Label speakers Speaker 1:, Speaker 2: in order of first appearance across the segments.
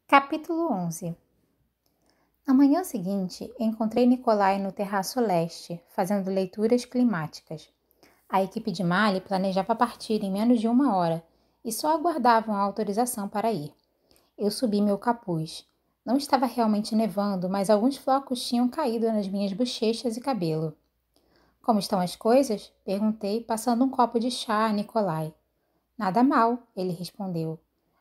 Speaker 1: Capítulo 11. Na manhã seguinte, encontrei Nikolai no terraço leste, fazendo leituras climáticas. A equipe de Mali planejava partir em menos de 1 hora e só aguardavam a autorização para ir. Eu subi meu capuz. Não estava realmente nevando, mas alguns flocos tinham caído nas minhas bochechas e cabelo. Como estão as coisas? Perguntei, passando um copo de chá a Nikolai. Nada mal, ele respondeu.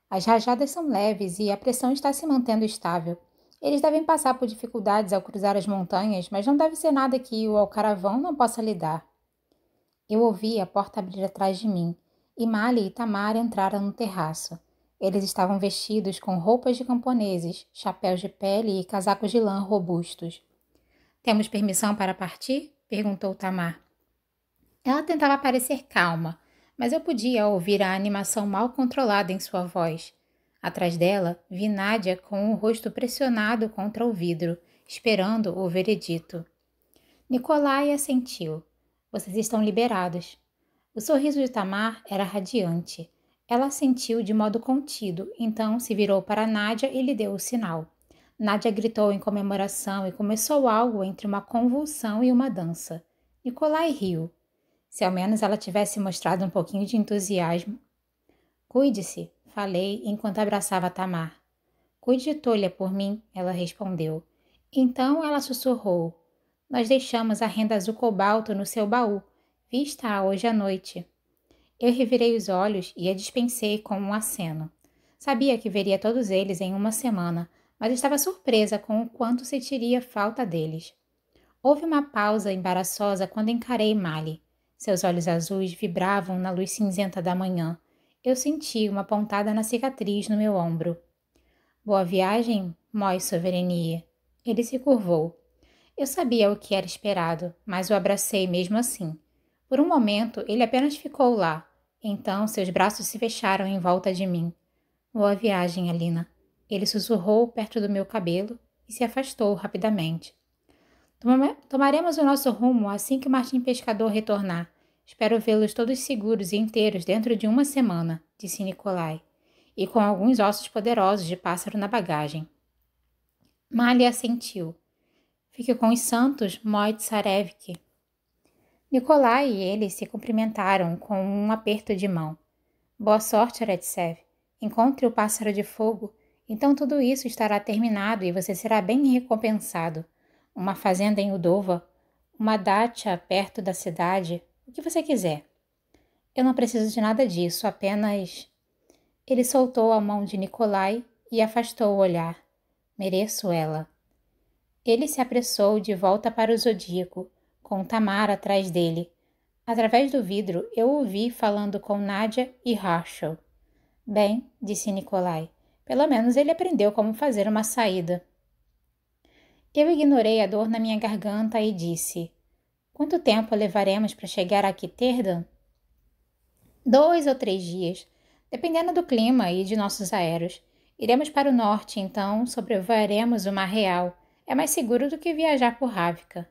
Speaker 1: As rajadas são leves e a pressão está se mantendo estável. Eles devem passar por dificuldades ao cruzar as montanhas, mas não deve ser nada que o alcaravão não possa lidar. Eu ouvi a porta abrir atrás de mim, e Mali e Tamar entraram no terraço. Eles estavam vestidos com roupas de camponeses, chapéus de pele e casacos de lã robustos. Temos permissão para partir? Perguntou Tamar. Ela tentava parecer calma, mas eu podia ouvir a animação mal controlada em sua voz. Atrás dela, vi Nádia com o rosto pressionado contra o vidro, esperando o veredito. Nikolai assentiu. Vocês estão liberados. O sorriso de Tamar era radiante. Ela assentiu de modo contido, então se virou para Nádia e lhe deu o sinal. Nádia gritou em comemoração e começou algo entre uma convulsão e uma dança. Nikolai riu. Se ao menos ela tivesse mostrado um pouquinho de entusiasmo. Cuide-se, falei enquanto abraçava Tamar. Cuide de Tolha por mim, ela respondeu. Então ela sussurrou. Nós deixamos a renda azul cobalto no seu baú. Vista-a hoje à noite. Eu revirei os olhos e a dispensei com um aceno. Sabia que veria todos eles em 1 semana, mas estava surpresa com o quanto sentiria falta deles. Houve uma pausa embaraçosa quando encarei Mali. Seus olhos azuis vibravam na luz cinzenta da manhã. Eu senti uma pontada na cicatriz no meu ombro. Boa viagem, Moi Soverenia. Ele se curvou. Eu sabia o que era esperado, mas o abracei mesmo assim. Por um momento, ele apenas ficou lá. Então, seus braços se fecharam em volta de mim. Boa viagem, Alina. Ele sussurrou perto do meu cabelo e se afastou rapidamente. Tomaremos o nosso rumo assim que Martim Pescador retornar. Espero vê-los todos seguros e inteiros dentro de 1 semana, disse Nikolai, e com alguns ossos poderosos de pássaro na bagagem. Mali assentiu. Fique com os santos, Moi Tsarevki. Nikolai e ele se cumprimentaram com um aperto de mão. Boa sorte, Aretsev. Encontre o pássaro de fogo, então tudo isso estará terminado e você será bem recompensado. Uma fazenda em Udova, uma dacha perto da cidade, o que você quiser. Eu não preciso de nada disso, apenas... Ele soltou a mão de Nikolai e afastou o olhar. Mereço ela. Ele se apressou de volta para o zodíaco, com Tamar atrás dele. Através do vidro, eu ouvi falando com Nádia e Herschel. Bem, disse Nikolai, pelo menos ele aprendeu como fazer uma saída. Eu ignorei a dor na minha garganta e disse, quanto tempo levaremos para chegar a Kitterdan? 2 ou 3 dias, dependendo do clima e de nossos aeros. Iremos para o norte, então sobrevoaremos o Mar Real. É mais seguro do que viajar por Rávica.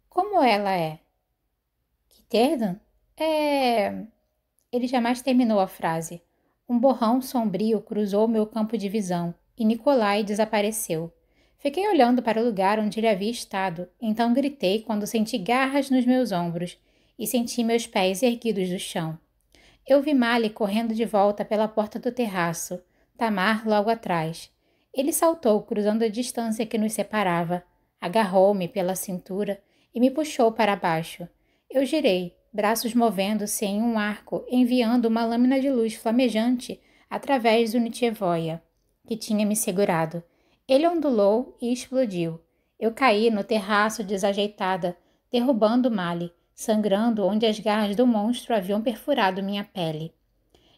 Speaker 1: Como ela é? Kitterdan? Ele jamais terminou a frase. Um borrão sombrio cruzou meu campo de visão e Nikolai desapareceu. Fiquei olhando para o lugar onde ele havia estado, então gritei quando senti garras nos meus ombros e senti meus pés erguidos do chão. Eu vi Mali correndo de volta pela porta do terraço, Tamar logo atrás. Ele saltou, cruzando a distância que nos separava, agarrou-me pela cintura e me puxou para baixo. Eu girei, braços movendo-se em um arco, enviando uma lâmina de luz flamejante através do Nitchevoia, que tinha me segurado. Ele ondulou e explodiu. Eu caí no terraço desajeitada, derrubando Mali, sangrando onde as garras do monstro haviam perfurado minha pele.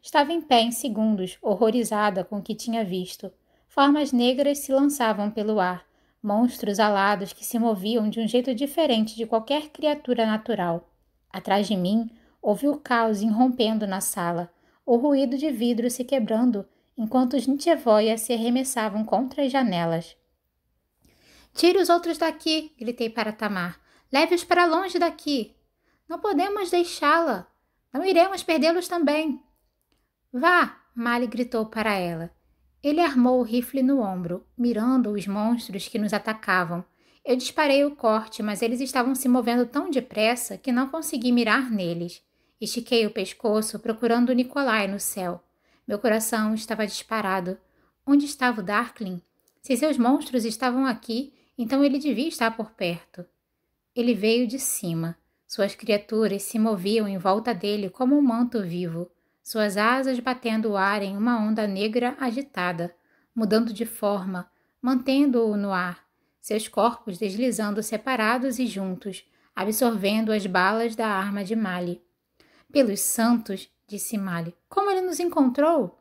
Speaker 1: Estava em pé em segundos, horrorizada com o que tinha visto. Formas negras se lançavam pelo ar, monstros alados que se moviam de um jeito diferente de qualquer criatura natural. Atrás de mim, ouvi o caos irrompendo na sala, o ruído de vidro se quebrando, enquanto os Nitchevoia se arremessavam contra as janelas. Tire os outros daqui, gritei para Tamar. Leve-os para longe daqui. Não podemos deixá-la. Não iremos perdê-los também. Vá, Mali gritou para ela. Ele armou o rifle no ombro, mirando os monstros que nos atacavam. Eu disparei o corte, mas eles estavam se movendo tão depressa que não consegui mirar neles. Estiquei o pescoço, procurando Nikolai no céu. Meu coração estava disparado. Onde estava o Darkling? Se seus monstros estavam aqui, então ele devia estar por perto. Ele veio de cima. Suas criaturas se moviam em volta dele como um manto vivo, suas asas batendo o ar em uma onda negra agitada, mudando de forma, mantendo-o no ar, seus corpos deslizando separados e juntos, absorvendo as balas da arma de Mali. Pelos santos, disse Mali, como ele nos encontrou?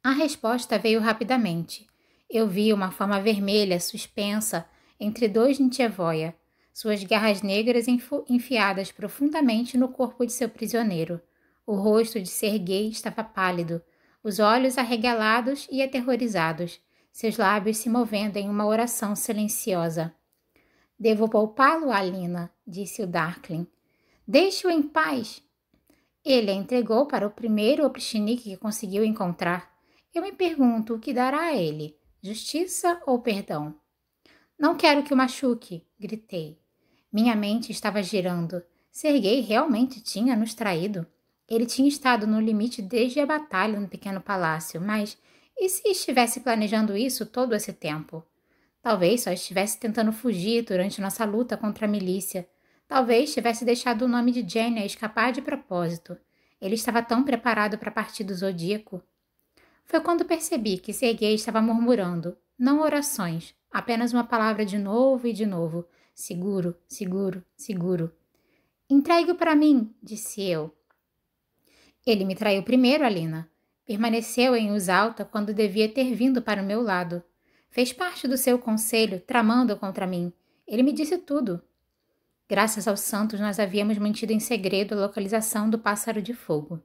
Speaker 1: A resposta veio rapidamente. Eu vi uma forma vermelha suspensa entre dois Nitevoia, suas garras negras enfiadas profundamente no corpo de seu prisioneiro. O rosto de Serguei estava pálido, os olhos arregalados e aterrorizados, seus lábios se movendo em uma oração silenciosa. Devo poupá-lo, Alina, disse o Darkling. Deixe-o em paz. Ele a entregou para o primeiro oprichnik que conseguiu encontrar. Eu me pergunto o que dará a ele, justiça ou perdão? Não quero que o machuque, gritei. Minha mente estava girando. Serguei realmente tinha nos traído. Ele tinha estado no limite desde a batalha no pequeno palácio, mas e se estivesse planejando isso todo esse tempo? Talvez só estivesse tentando fugir durante nossa luta contra a milícia. Talvez tivesse deixado o nome de Jenny escapar de propósito. Ele estava tão preparado para partir do Zodíaco. Foi quando percebi que Serguei estava murmurando, não orações, apenas uma palavra de novo e de novo. Seguro, seguro, seguro. Entregue-o para mim, disse eu. Ele me traiu primeiro, Alina. Permaneceu em Usalta quando devia ter vindo para o meu lado. Fez parte do seu conselho, tramando contra mim. Ele me disse tudo. Graças aos santos, nós havíamos mantido em segredo a localização do pássaro de fogo.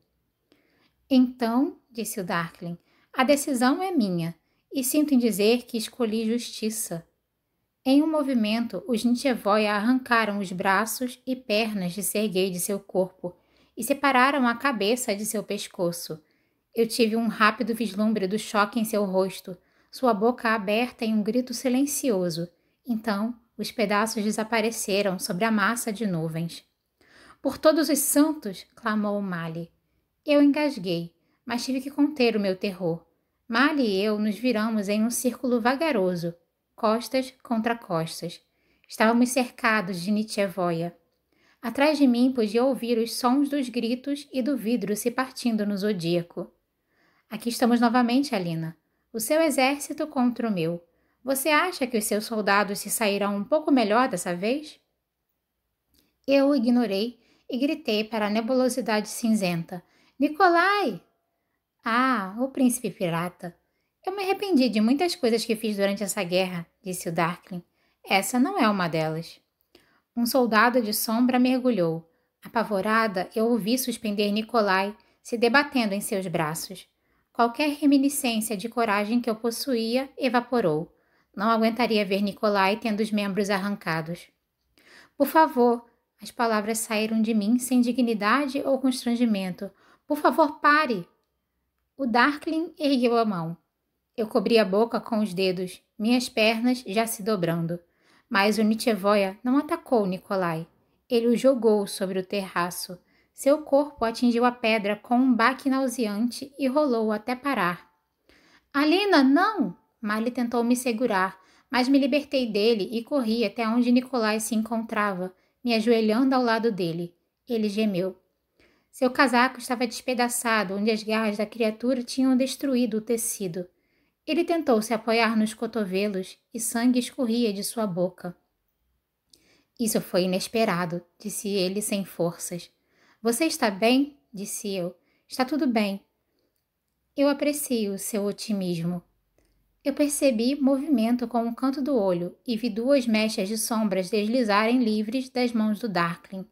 Speaker 1: Então, disse o Darkling, a decisão é minha, e sinto em dizer que escolhi justiça. Em um movimento, os Nitevoia arrancaram os braços e pernas de Serguei de seu corpo e separaram a cabeça de seu pescoço. Eu tive um rápido vislumbre do choque em seu rosto, sua boca aberta em um grito silencioso. Então, os pedaços desapareceram sobre a massa de nuvens. Por todos os santos! Clamou Mali. Eu engasguei, mas tive que conter o meu terror. Mali e eu nos viramos em um círculo vagaroso, costas contra costas. Estávamos cercados de Nitevoia. Atrás de mim podia ouvir os sons dos gritos e do vidro se partindo no zodíaco. Aqui estamos novamente, Alina. O seu exército contra o meu. Você acha que os seus soldados se sairão um pouco melhor dessa vez? Eu o ignorei e gritei para a nebulosidade cinzenta. Nikolai! Ah, o príncipe pirata. Eu me arrependi de muitas coisas que fiz durante essa guerra, disse o Darkling. Essa não é uma delas. Um soldado de sombra mergulhou. Apavorada, eu o vi suspender Nikolai, se debatendo em seus braços. Qualquer reminiscência de coragem que eu possuía evaporou. Não aguentaria ver Nikolai tendo os membros arrancados. Por favor, as palavras saíram de mim sem dignidade ou constrangimento. Por favor, pare! O Darkling ergueu a mão. Eu cobri a boca com os dedos, minhas pernas já se dobrando. Mas o Nitevoia não atacou Nikolai. Ele o jogou sobre o terraço. Seu corpo atingiu a pedra com um baque nauseante e rolou até parar. Alina, não! Mali tentou me segurar, mas me libertei dele e corri até onde Nikolai se encontrava, me ajoelhando ao lado dele. Ele gemeu. Seu casaco estava despedaçado, onde as garras da criatura tinham destruído o tecido. Ele tentou se apoiar nos cotovelos e sangue escorria de sua boca. Isso foi inesperado, disse ele sem forças. Você está bem? Disse eu. Está tudo bem. Eu aprecio seu otimismo. Eu percebi movimento com o canto do olho e vi duas mechas de sombras deslizarem livres das mãos do Darkling.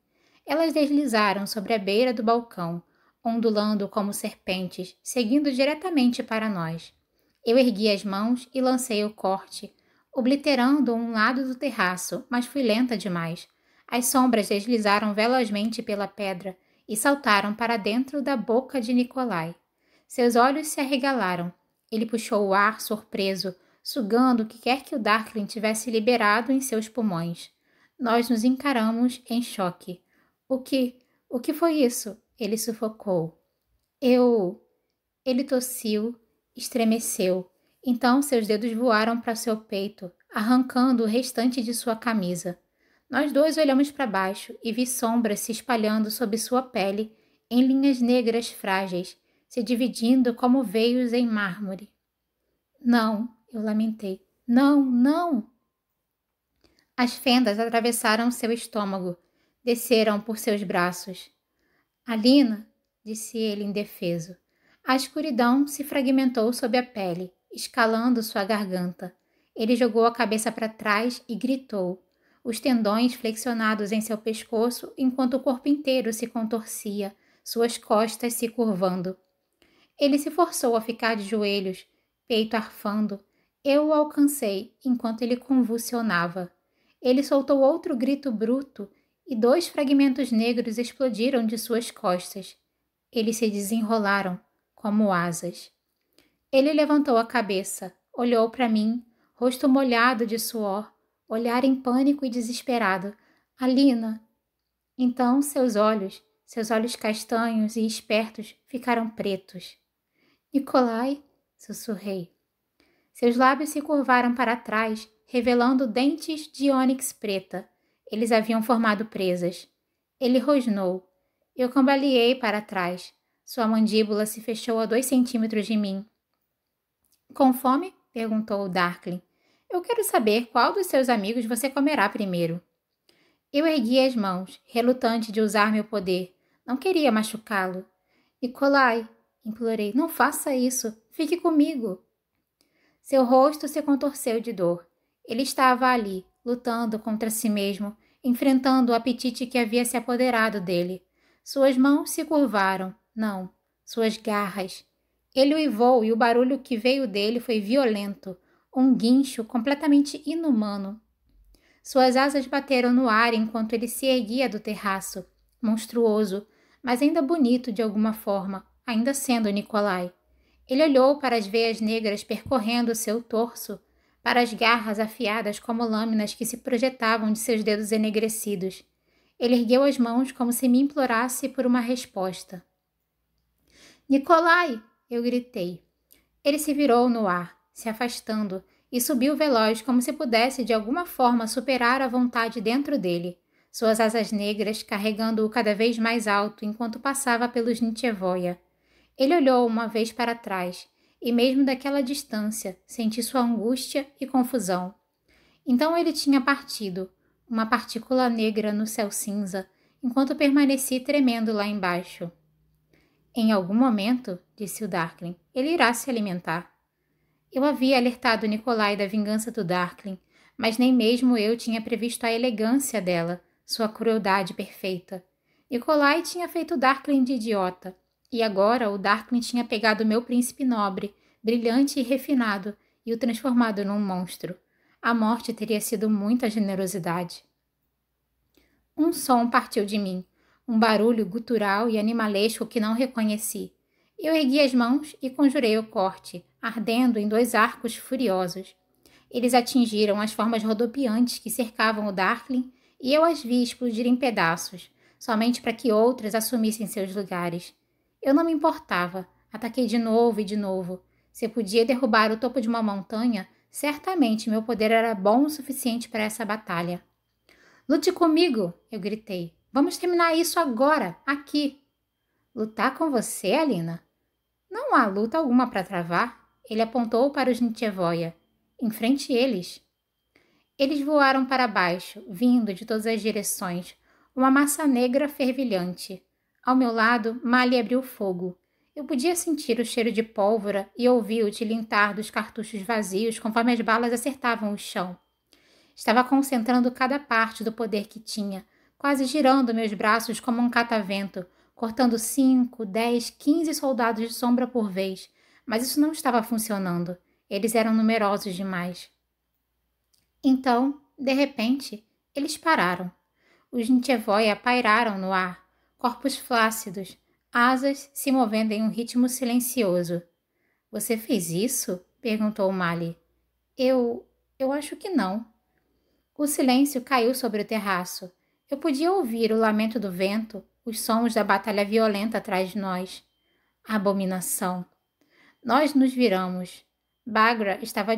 Speaker 1: Elas deslizaram sobre a beira do balcão, ondulando como serpentes, seguindo diretamente para nós. Eu ergui as mãos e lancei o corte, obliterando um lado do terraço, mas fui lenta demais. As sombras deslizaram velozmente pela pedra e saltaram para dentro da boca de Nikolai. Seus olhos se arregalaram. Ele puxou o ar, surpreso, sugando o que quer que o Darkling tivesse liberado em seus pulmões. Nós nos encaramos em choque. O que foi isso? Ele sufocou. Ele tossiu, estremeceu. Então seus dedos voaram para seu peito, arrancando o restante de sua camisa. Nós dois olhamos para baixo e vi sombras se espalhando sob sua pele em linhas negras frágeis, se dividindo como veios em mármore. Não, eu lamentei. Não, não! As fendas atravessaram seu estômago, desceram por seus braços. Alina, disse ele indefeso. A escuridão se fragmentou sob a pele, escalando sua garganta. Ele jogou a cabeça para trás e gritou, os tendões flexionados em seu pescoço enquanto o corpo inteiro se contorcia, suas costas se curvando. Ele se forçou a ficar de joelhos, peito arfando. Eu o alcancei enquanto ele convulsionava. Ele soltou outro grito bruto e 2 fragmentos negros explodiram de suas costas. Eles se desenrolaram como asas. Ele levantou a cabeça, olhou para mim, rosto molhado de suor, olhar em pânico e desesperado. Alina! Então seus olhos castanhos e espertos, ficaram pretos. Nikolai, sussurrei. Seus lábios se curvaram para trás, revelando dentes de ônix preta. Eles haviam formado presas. Ele rosnou. Eu cambaleei para trás. Sua mandíbula se fechou a 2 centímetros de mim. Com fome? Perguntou o Darkling. Eu quero saber qual dos seus amigos você comerá primeiro. Eu ergui as mãos, relutante de usar meu poder. Não queria machucá-lo. Nikolai, implorei, não faça isso. Fique comigo. Seu rosto se contorceu de dor. Ele estava ali, lutando contra si mesmo, enfrentando o apetite que havia se apoderado dele. Suas mãos se curvaram. Não, suas garras. Ele uivou e o barulho que veio dele foi violento, um guincho completamente inumano. Suas asas bateram no ar enquanto ele se erguia do terraço, monstruoso, mas ainda bonito de alguma forma, ainda sendo Nikolai. Ele olhou para as veias negras percorrendo seu torso, para as garras afiadas como lâminas que se projetavam de seus dedos enegrecidos. Ele ergueu as mãos como se me implorasse por uma resposta. Nikolai! Eu gritei. Ele se virou no ar, se afastando, e subiu veloz como se pudesse de alguma forma superar a vontade dentro dele, suas asas negras carregando-o cada vez mais alto enquanto passava pelos Nitchevoia. Ele olhou uma vez para trás, e mesmo daquela distância senti sua angústia e confusão. Então ele tinha partido, uma partícula negra no céu cinza, enquanto permaneci tremendo lá embaixo. Em algum momento, disse o Darkling, ele irá se alimentar. Eu havia alertado Nikolai da vingança do Darkling, mas nem mesmo eu tinha previsto a elegância dela, sua crueldade perfeita. Nikolai tinha feito o Darkling de idiota, e agora o Darkling tinha pegado meu príncipe nobre, brilhante e refinado, e o transformado num monstro. A morte teria sido muita generosidade. Um som partiu de mim, um barulho gutural e animalesco que não reconheci. Eu ergui as mãos e conjurei o corte, ardendo em 2 arcos furiosos. Eles atingiram as formas rodopiantes que cercavam o Darkling e eu as vi explodir em pedaços, somente para que outras assumissem seus lugares. Eu não me importava, ataquei de novo e de novo. Se eu podia derrubar o topo de uma montanha, certamente meu poder era bom o suficiente para essa batalha. Lute comigo, eu gritei. Vamos terminar isso agora, aqui. Lutar com você, Alina? Não há luta alguma para travar. Ele apontou para os Nitchevoia. Enfrente eles. Eles voaram para baixo, vindo de todas as direções, uma massa negra fervilhante. Ao meu lado, Mali abriu fogo. Eu podia sentir o cheiro de pólvora e ouvir o tilintar dos cartuchos vazios conforme as balas acertavam o chão. Estava concentrando cada parte do poder que tinha, quase girando meus braços como um catavento, cortando 5, 10, 15 soldados de sombra por vez, mas isso não estava funcionando. Eles eram numerosos demais. Então, de repente, eles pararam. Os Nitchevoia pairaram no ar, corpos flácidos, asas se movendo em um ritmo silencioso. Você fez isso? Perguntou Mali. Eu acho que não. O silêncio caiu sobre o terraço. Eu podia ouvir o lamento do vento, os sons da batalha violenta atrás de nós. Abominação. Nós nos viramos. Bagra estava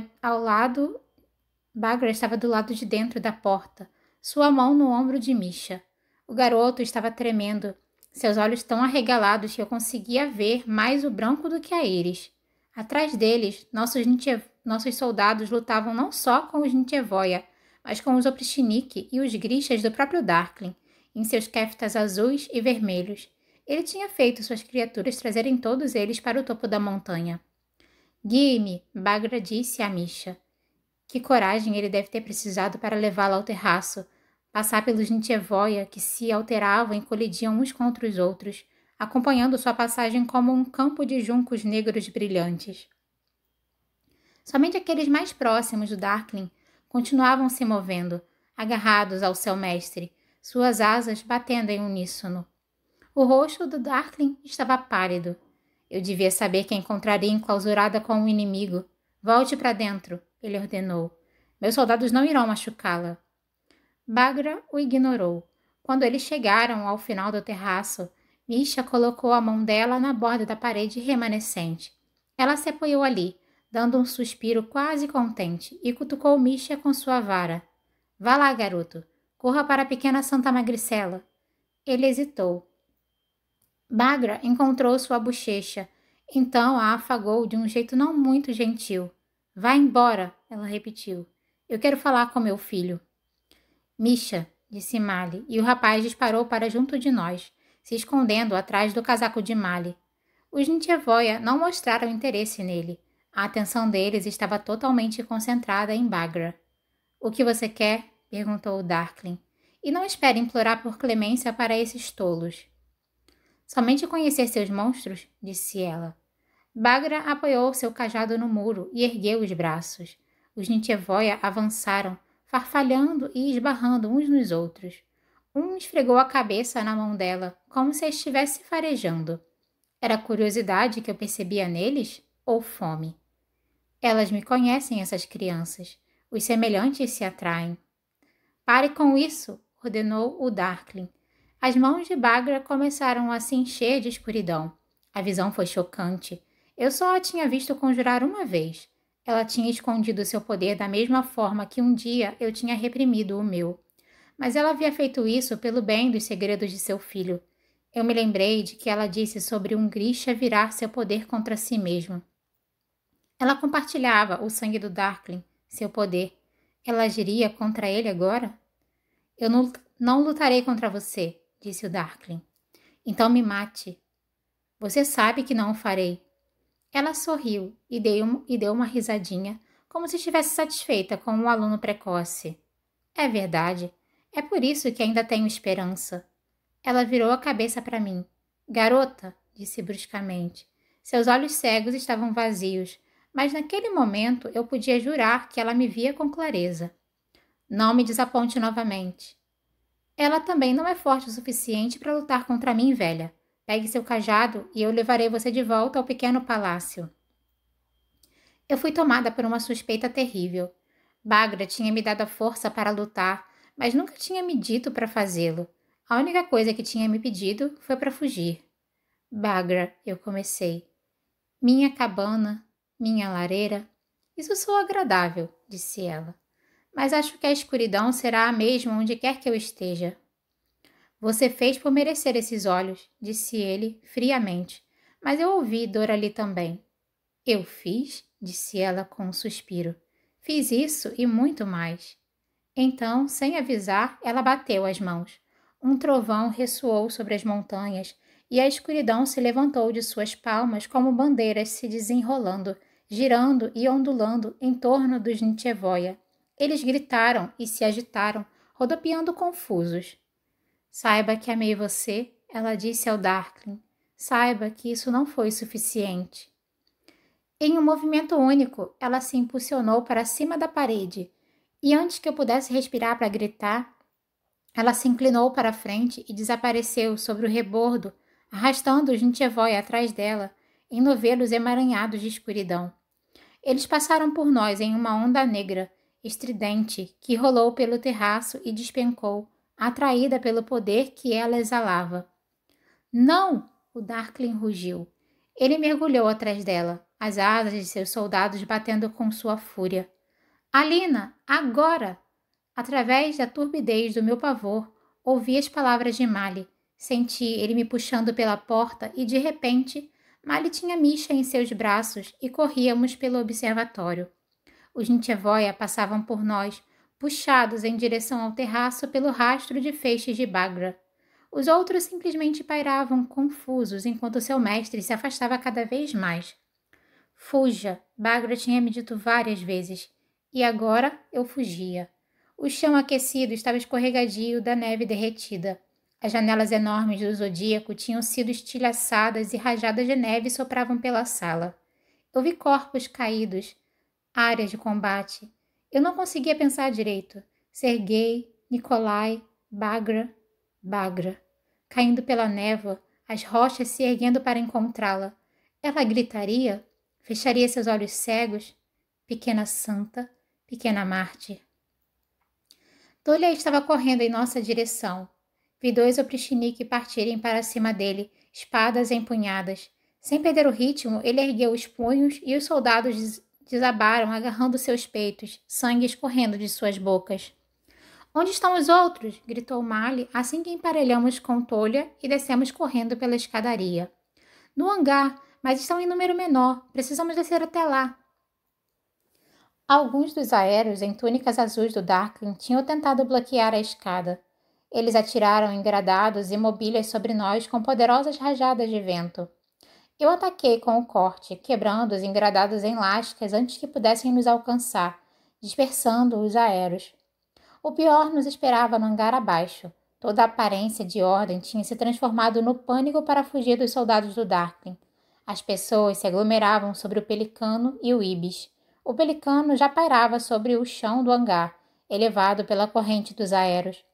Speaker 1: do lado de dentro da porta, sua mão no ombro de Misha. O garoto estava tremendo, seus olhos tão arregalados que eu conseguia ver mais o branco do que a íris. Atrás deles, nossos soldados lutavam não só com os Nitevoia, mas com os Oprichnik e os Grishas do próprio Darkling, em seus keftas azuis e vermelhos. Ele tinha feito suas criaturas trazerem todos eles para o topo da montanha. Guie-me, Bagra disse a Misha. Que coragem ele deve ter precisado para levá-la ao terraço, passar pelos Nitevoia que se alteravam e colidiam uns contra os outros, acompanhando sua passagem como um campo de juncos negros brilhantes. Somente aqueles mais próximos do Darkling continuavam se movendo, agarrados ao seu mestre, suas asas batendo em uníssono. O rosto do Darkling estava pálido. Eu devia saber que a encontraria enclausurada com o inimigo. Volte para dentro, ele ordenou. Meus soldados não irão machucá-la. Bagra o ignorou. Quando eles chegaram ao final do terraço, Misha colocou a mão dela na borda da parede remanescente. Ela se apoiou ali, dando um suspiro quase contente, e cutucou Misha com sua vara. Vá lá, garoto. Corra para a pequena Santa Magricela. Ele hesitou. Bagra encontrou sua bochecha, então a afagou de um jeito não muito gentil. Vá embora, ela repetiu. Eu quero falar com meu filho. Misha, disse Mali, e o rapaz disparou para junto de nós, se escondendo atrás do casaco de Mali. Os Nitevoia não mostraram interesse nele. A atenção deles estava totalmente concentrada em Bagra. O que você quer? Perguntou o Darkling. E não espere implorar por clemência para esses tolos. Somente conhecer seus monstros, disse ela. Bagra apoiou seu cajado no muro e ergueu os braços. Os Nitevoia avançaram, farfalhando e esbarrando uns nos outros. Um esfregou a cabeça na mão dela, como se a estivesse farejando. Era curiosidade que eu percebia neles ou fome? Elas me conhecem, essas crianças. Os semelhantes se atraem. Pare com isso, ordenou o Darkling. As mãos de Bagra começaram a se encher de escuridão. A visão foi chocante. Eu só a tinha visto conjurar uma vez. Ela tinha escondido seu poder da mesma forma que um dia eu tinha reprimido o meu. Mas ela havia feito isso pelo bem dos segredos de seu filho. Eu me lembrei de que ela disse sobre um Grisha virar seu poder contra si mesmo. Ela compartilhava o sangue do Darkling, seu poder. Ela agiria contra ele agora? Eu não lutarei contra você, disse o Darkling. Então me mate. Você sabe que não o farei. Ela sorriu e deu uma risadinha, como se estivesse satisfeita com um aluno precoce. É verdade. É por isso que ainda tenho esperança. Ela virou a cabeça para mim. Garota, disse bruscamente. Seus olhos cegos estavam vazios, mas naquele momento eu podia jurar que ela me via com clareza. Não me desaponte novamente. Ela também não é forte o suficiente para lutar contra mim, velha. Pegue seu cajado e eu levarei você de volta ao pequeno palácio. Eu fui tomada por uma suspeita terrível. Bagra tinha me dado a força para lutar, mas nunca tinha me dito para fazê-lo. A única coisa que tinha me pedido foi para fugir. Bagra, eu comecei. Minha cabana, minha lareira. Isso soa agradável, disse ela. Mas acho que a escuridão será a mesma onde quer que eu esteja. Você fez por merecer esses olhos, disse ele, friamente. Mas eu ouvi dor ali também. Eu fiz? Disse ela com um suspiro. Fiz isso e muito mais. Então, sem avisar, ela bateu as mãos. Um trovão ressoou sobre as montanhas e a escuridão se levantou de suas palmas como bandeiras se desenrolando, girando e ondulando em torno dos Nitevoia. Eles gritaram e se agitaram, rodopiando confusos. Saiba que amei você, ela disse ao Darkling. Saiba que isso não foi suficiente. Em um movimento único, ela se impulsionou para cima da parede, e antes que eu pudesse respirar para gritar, ela se inclinou para a frente e desapareceu sobre o rebordo, arrastando os Nitevoia atrás dela em novelos emaranhados de escuridão. Eles passaram por nós em uma onda negra, estridente, que rolou pelo terraço e despencou, atraída pelo poder que ela exalava. Não! O Darkling rugiu. Ele mergulhou atrás dela, as asas de seus soldados batendo com sua fúria. Alina, agora! Através da turbidez do meu pavor, ouvi as palavras de Mali. Senti ele me puxando pela porta e, de repente, Mali tinha Misha em seus braços e corríamos pelo observatório. Os Nchevoia passavam por nós, puxados em direção ao terraço pelo rastro de feixes de Bagra. Os outros simplesmente pairavam, confusos, enquanto seu mestre se afastava cada vez mais. Fuja, Bagra tinha me dito várias vezes, e agora eu fugia. O chão aquecido estava escorregadio da neve derretida. As janelas enormes do zodíaco tinham sido estilhaçadas e rajadas de neve sopravam pela sala. Eu vi corpos caídos, áreas de combate. Eu não conseguia pensar direito. Sergei, Nikolai, Bagra, caindo pela névoa, as rochas se erguendo para encontrá-la. Ela gritaria? Fecharia seus olhos cegos? Pequena santa, pequena mártir. Tolia estava correndo em nossa direção. Vi 2 oprichnik partirem para cima dele, espadas empunhadas. Sem perder o ritmo, ele ergueu os punhos e os soldados desabaram agarrando seus peitos, sangue escorrendo de suas bocas. Onde estão os outros? Gritou Mali assim que emparelhamos com Tolia e descemos correndo pela escadaria. No hangar, mas estão em número menor. Precisamos descer até lá. Alguns dos aéreos em túnicas azuis do Darkling tinham tentado bloquear a escada. Eles atiraram engradados e mobílias sobre nós com poderosas rajadas de vento. Eu ataquei com o corte, quebrando os engradados em lascas antes que pudessem nos alcançar, dispersando os aéreos. O pior nos esperava no hangar abaixo. Toda a aparência de ordem tinha se transformado no pânico para fugir dos soldados do Darkling. As pessoas se aglomeravam sobre o Pelicano e o Ibis. O Pelicano já pairava sobre o chão do hangar, elevado pela corrente dos aéreos.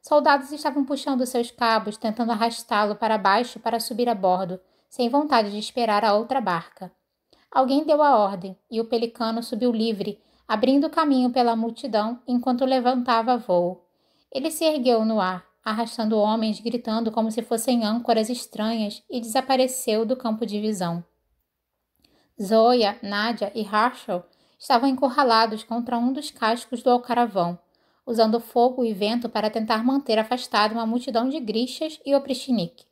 Speaker 1: Soldados estavam puxando seus cabos, tentando arrastá-lo para baixo para subir a bordo, sem vontade de esperar a outra barca. Alguém deu a ordem, e o Pelicano subiu livre, abrindo caminho pela multidão enquanto levantava voo. Ele se ergueu no ar, arrastando homens gritando como se fossem âncoras estranhas e desapareceu do campo de visão. Zoya, Nadia e Harshal estavam encurralados contra um dos cascos do alcaravão, usando fogo e vento para tentar manter afastada uma multidão de grixas e oprichnik.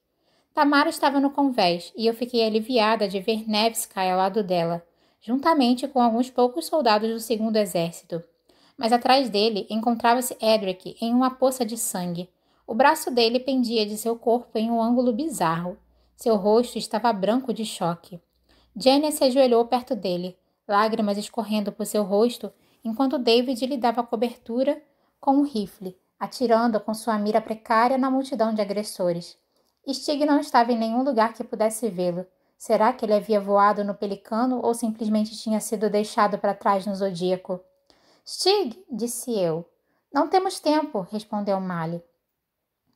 Speaker 1: Tamara estava no convés e eu fiquei aliviada de ver Nevsky ao lado dela, juntamente com alguns poucos soldados do segundo exército. Mas atrás dele encontrava-se Edric em uma poça de sangue. O braço dele pendia de seu corpo em um ângulo bizarro. Seu rosto estava branco de choque. Jenny se ajoelhou perto dele, lágrimas escorrendo por seu rosto, enquanto David lhe dava cobertura com um rifle, atirando com sua mira precária na multidão de agressores. Stig não estava em nenhum lugar que pudesse vê-lo. Será que ele havia voado no Pelicano ou simplesmente tinha sido deixado para trás no Zodíaco? Stig, disse eu. Não temos tempo, respondeu Mali.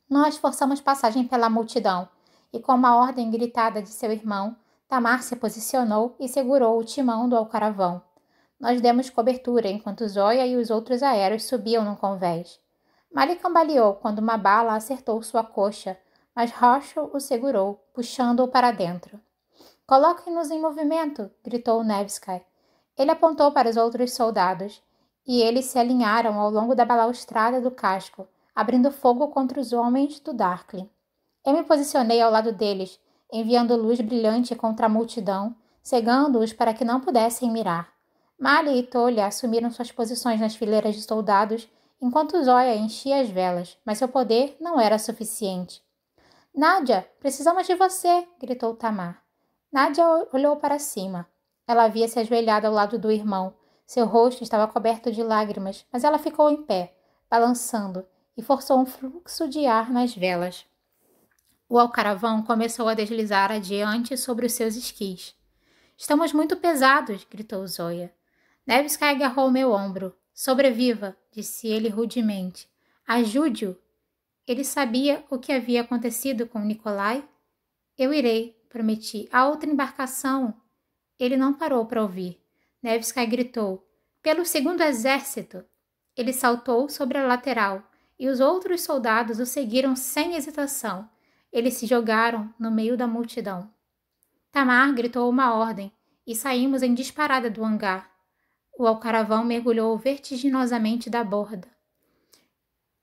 Speaker 1: Nós forçamos passagem pela multidão, e com uma ordem gritada de seu irmão, Tamar se posicionou e segurou o timão do alcaravão. Nós demos cobertura enquanto Zoya e os outros aéreos subiam no convés. Mali cambaleou quando uma bala acertou sua coxa, mas Herschel o segurou, puxando-o para dentro. Coloquem-nos em movimento, gritou Nevsky. Ele apontou para os outros soldados, e eles se alinharam ao longo da balaustrada do casco, abrindo fogo contra os homens do Darkling. Eu me posicionei ao lado deles, enviando luz brilhante contra a multidão, cegando-os para que não pudessem mirar. Mali e Tolia assumiram suas posições nas fileiras de soldados, enquanto Zoya enchia as velas, mas seu poder não era suficiente. Nadia, precisamos de você, gritou Tamar. Nadia olhou para cima. Ela havia se ajoelhado ao lado do irmão. Seu rosto estava coberto de lágrimas, mas ela ficou em pé, balançando, e forçou um fluxo de ar nas velas. O alcaravão começou a deslizar adiante sobre os seus esquis. Estamos muito pesados, gritou Zoya. Nevsky agarrou meu ombro. Sobreviva, disse ele rudemente. Ajude-o. Ele sabia o que havia acontecido com Nikolai? Eu irei, prometi. A outra embarcação! Ele não parou para ouvir. Nevsky gritou. Pelo segundo exército! Ele saltou sobre a lateral e os outros soldados o seguiram sem hesitação. Eles se jogaram no meio da multidão. Tamar gritou uma ordem e saímos em disparada do hangar. O alcaravão mergulhou vertiginosamente da borda.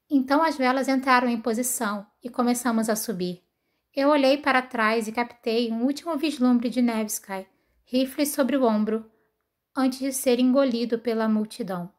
Speaker 1: Então as velas entraram em posição e começamos a subir. Eu olhei para trás e captei um último vislumbre de Nevsky, rifle sobre o ombro, antes de ser engolido pela multidão.